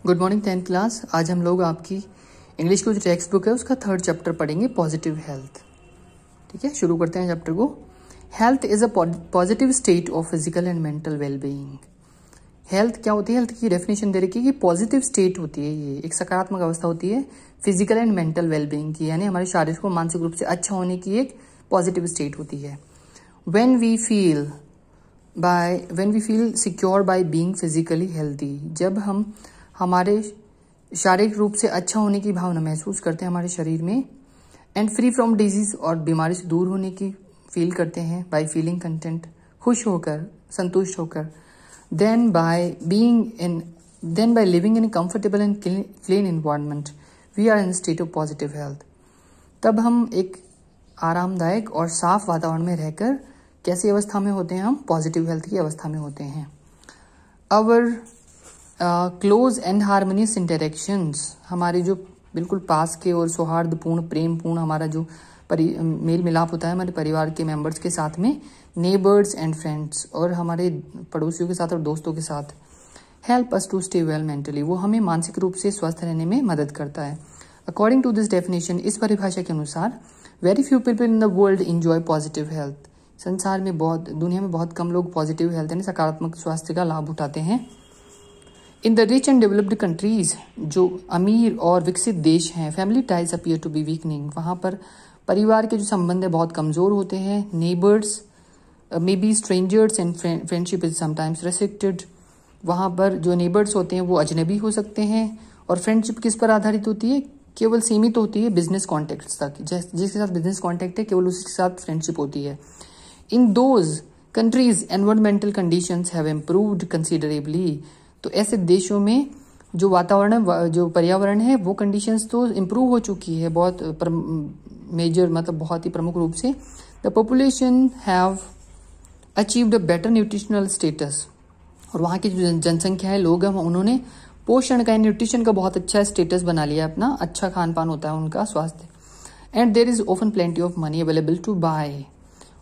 Good morning 10th class. आज हम लोग आपकी इंग्लिश की जो टेक्स्ट बुक है उसका 3rd चैप्टर पढ़ेंगे, पॉजिटिव हेल्थ। ठीक है, शुरू करते हैं चैप्टर को। Health is a positive state of physical and mental wellbeing. Health क्या होती है? हेल्थ की डेफिनेशन दे रखी है कि पॉजिटिव स्टेट होती है, ये एक सकारात्मक अवस्था होती है फिजिकल एंड मेंटल वेलबीइंग की, यानी हमारे शारीरिक और मानसिक रूप से अच्छा होने की एक पॉजिटिव स्टेट होती है। When we feel secure by being physically healthy, जब हम हमारे शारीरिक रूप से अच्छा होने की भावना महसूस करते हैं हमारे शरीर में, एंड फ्री फ्रॉम डिजीज, और बीमारी से दूर होने की फील करते हैं बाय फीलिंग कंटेंट, खुश होकर, संतुष्ट होकर, then by living in comfortable and clean environment we are in state of positive health. तब हम एक आरामदायक और साफ वातावरण में रहकर कैसी अवस्था में होते हैं? हम पॉजिटिव हेल्थ की अवस्था में होते हैं। Our close and harmonious interactions, हमारे जो बिल्कुल पास के और सौहार्दपूर्ण, प्रेमपूर्ण हमारा जो मेल मिलाप होता है हमारे परिवार के मेंबर्स के साथ में, नेबर्स एंड फ्रेंड्स, और हमारे पड़ोसियों के साथ और दोस्तों के साथ, help us to stay well mentally, वो हमें मानसिक रूप से स्वस्थ रहने में मदद करता है। अकॉर्डिंग टू दिस डेफिनेशन, इस परिभाषा के अनुसार, very few people in the world enjoy positive health. संसार में दुनिया में बहुत कम लोग पॉजिटिव हेल्थ यानी सकारात्मक स्वास्थ्य का लाभ उठाते हैं। In the rich and developed countries, जो अमीर और विकसित देश हैं, family ties appear to be weakening, वहाँ पर परिवार के जो संबंध है बहुत कमजोर होते हैं। Neighbours may be strangers and friendship is sometimes restricted, वहाँ पर जो नेबर्स होते हैं वो अजनबी हो सकते हैं। और फ्रेंडशिप किस पर आधारित होती है? केवल सीमित होती है बिजनेस कॉन्टेक्ट तक, जिसके साथ बिजनेस कॉन्टेक्ट है केवल उसके साथ फ्रेंडशिप होती है। In those countries environmental conditions have improved considerably, तो ऐसे देशों में जो वातावरण है, जो पर्यावरण है, वो कंडीशंस तो इम्प्रूव हो चुकी है बहुत बहुत ही प्रमुख रूप से। The population have achieved a better nutritional status, और वहाँ की जो जनसंख्या है, लोग हैं, उन्होंने पोषण का, न्यूट्रिशन का बहुत अच्छा स्टेटस बना लिया अपना, अच्छा खान पान होता है उनका, स्वास्थ्य। And there is often plenty of money available to buy,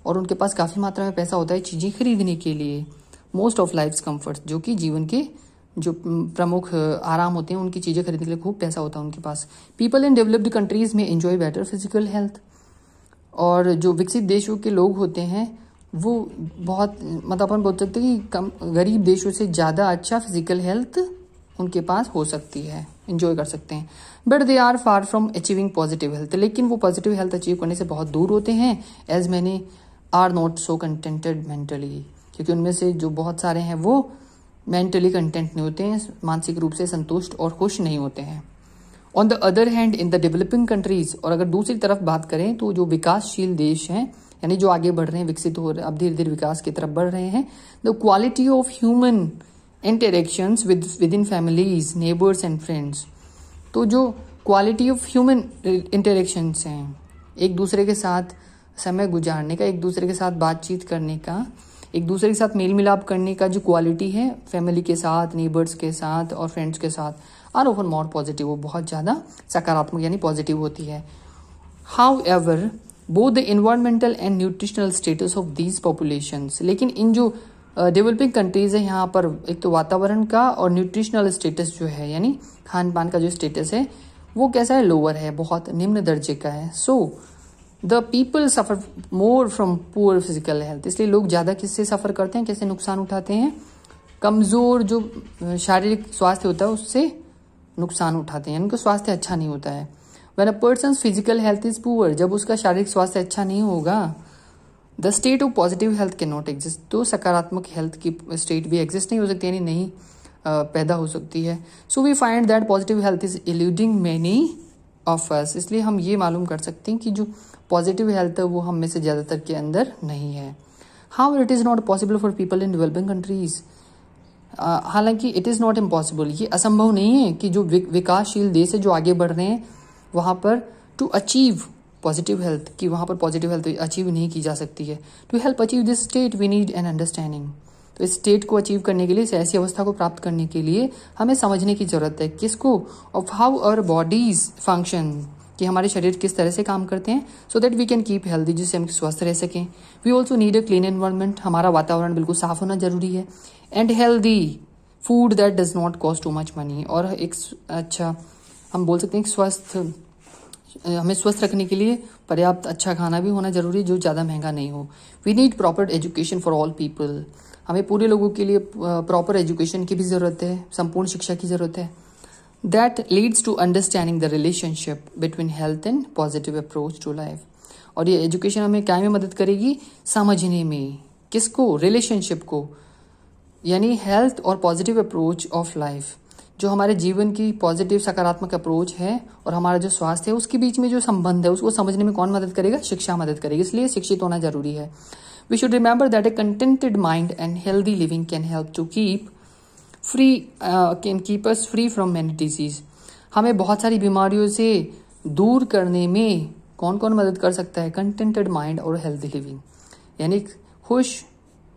और उनके पास काफी मात्रा में पैसा होता है चीजें खरीदने के लिए। मोस्ट ऑफ लाइफ कंफर्ट, जो कि जीवन के जो प्रमुख आराम होते हैं, उनकी चीजें खरीदने के लिए खूब पैसा होता है उनके पास। पीपल इन डेवलप्ड कंट्रीज में एंजॉय बेटर फिजिकल हेल्थ, और जो विकसित देशों के लोग होते हैं वो बहुत अपन बोल सकते हैं कि कम गरीब देशों से ज्यादा अच्छा फिजिकल हेल्थ उनके पास हो सकती है, एंजॉय कर सकते हैं। But they are far from achieving positive health, लेकिन वो पॉजिटिव हेल्थ अचीव करने से बहुत दूर होते हैं। As many are not so contented mentally, क्योंकि उनमें से जो बहुत सारे हैं वो मेंटली कंटेंट नहीं होते हैं, मानसिक रूप से संतुष्ट और खुश नहीं होते हैं। On the other hand, in the developing countries, और अगर दूसरी तरफ बात करें तो जो विकासशील देश हैं, यानी जो आगे बढ़ रहे हैं, विकसित हो रहे हैं, अब धीरे धीरे विकास की तरफ बढ़ रहे हैं, the quality of human interactions with in families, neighbours and friends, तो जो क्वालिटी ऑफ ह्यूमन इंटरेक्शंस हैं, एक दूसरे के साथ समय गुजारने का, एक दूसरे के साथ बातचीत करने का, एक दूसरे के साथ मेल मिलाप करने का जो क्वालिटी है फैमिली के साथ, नेबर्स के साथ और फ्रेंड्स के साथ, आर ओवर मोर पॉजिटिव, वो बहुत ज्यादा सकारात्मक यानी पॉजिटिव होती है। How ever both the environmental and nutritional status of these populations, लेकिन इन जो डेवलपिंग कंट्रीज है, यहाँ पर एक तो वातावरण का और न्यूट्रिशनल स्टेटस जो है, यानी खान पान का जो स्टेटस है, वो कैसा है? लोअर है, बहुत निम्न दर्जे का है। So the people suffer more from poor physical health, इसलिए लोग ज्यादा किससे सफर करते हैं, कैसे नुकसान उठाते हैं? कमजोर जो शारीरिक स्वास्थ्य होता है उससे नुकसान उठाते हैं, उनका स्वास्थ्य अच्छा नहीं होता है। When a person physical health is poor, जब उसका शारीरिक स्वास्थ्य अच्छा नहीं होगा, the state of positive health can not exist, तो सकारात्मक हेल्थ की स्टेट भी एग्जिस्ट नहीं हो सकती, यानी नहीं पैदा हो सकती है। So we find that positive health is eluding many of us, इसलिए हम ये मालूम कर सकते हैं कि जो पॉजिटिव हेल्थ है वो हम में से ज्यादातर के अंदर नहीं है। How it is not possible for people in developing countries, हालांकि इट इज नॉट इम्पॉसिबल, ये असंभव नहीं है कि जो विकासशील देश है, जो आगे बढ़ रहे हैं, वहां पर टू अचीव पॉजिटिव हेल्थ, की वहां पर पॉजिटिव हेल्थ अचीव नहीं की जा सकती है। To help achieve this state we need an understanding, तो इस स्टेट को अचीव करने के लिए, ऐसी अवस्था को प्राप्त करने के लिए हमें समझने की जरूरत है किसको? Of how our bodies function, कि हमारे शरीर किस तरह से काम करते हैं, so that we can keep healthy, जिससे हम स्वस्थ रह सकें। We also need a clean environment, हमारा वातावरण बिल्कुल साफ होना जरूरी है। And healthy food that does not cost too much money, और एक अच्छा हम बोल सकते हैं कि हमें स्वस्थ रखने के लिए पर्याप्त अच्छा खाना भी होना जरूरी, जो ज़्यादा महंगा नहीं हो। We need proper education for all people, हमें पूरे लोगों के लिए प्रॉपर एजुकेशन की भी ज़रूरत है, संपूर्ण शिक्षा की ज़रूरत है। That leads to understanding the relationship between health and positive approach to life. और ये एजुकेशन हमें क्या में मदद करेगी, समझने में, किसको, रिलेशनशिप को, यानी हेल्थ और पॉजिटिव अप्रोच ऑफ लाइफ, जो हमारे जीवन की पॉजिटिव सकारात्मक अप्रोच है और हमारा जो स्वास्थ्य है उसके बीच में जो संबंध है उसको समझने में कौन मदद करेगा, शिक्षा मदद करेगी। इसलिए शिक्षित होना जरूरी है। We should remember that a contented mind and healthy living can help to keep us free from many disease. हमें बहुत सारी बीमारियों से दूर करने में कौन कौन मदद कर सकता है, कंटेंटेड माइंड और हेल्दी लिविंग, यानी खुश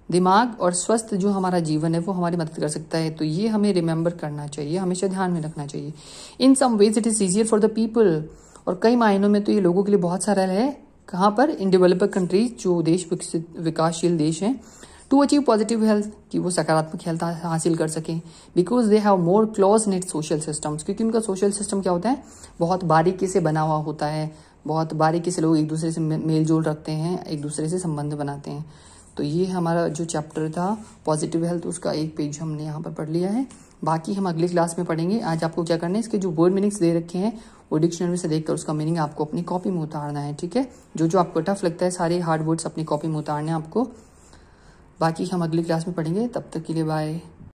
दिमाग और स्वस्थ जो हमारा जीवन है वो हमारी मदद कर सकता है। तो ये हमें रिमेंबर करना चाहिए, हमेशा ध्यान में रखना चाहिए। In some ways it is easier for the people, और कई मायनों में तो ये लोगों के लिए बहुत सरल है। कहाँ पर, इन डेवलप्ड कंट्रीज, जो देश विकसित विकासशील देश हैं, टू अचीव पॉजिटिव हेल्थ, कि वो सकारात्मक हेल्थ हासिल कर सकें, because they have more close net social systems, क्योंकि उनका सोशल सिस्टम क्या होता है, बहुत बारीकी से बना हुआ होता है, बहुत बारीकी से लोग एक दूसरे से मेल जोल रखते हैं, एक दूसरे से संबंध बनाते हैं। तो ये हमारा जो चैप्टर था पॉजिटिव हेल्थ, उसका एक पेज हमने यहाँ पर पढ़ लिया है। बाकी हम अगली क्लास में पढ़ेंगे। आज आपको क्या करना है, इसके जो वर्ड मीनिंग्स दे रखे हैं वो डिक्शनरी से देखकर उसका मीनिंग आपको अपनी कॉपी में उतारना है, ठीक है। जो जो आपको टफ लगता है सारे हार्ड वर्ड्स अपनी कॉपी में उतारने हैं आपको। बाकी हम अगली क्लास में पढ़ेंगे, तब तक के लिए बाय।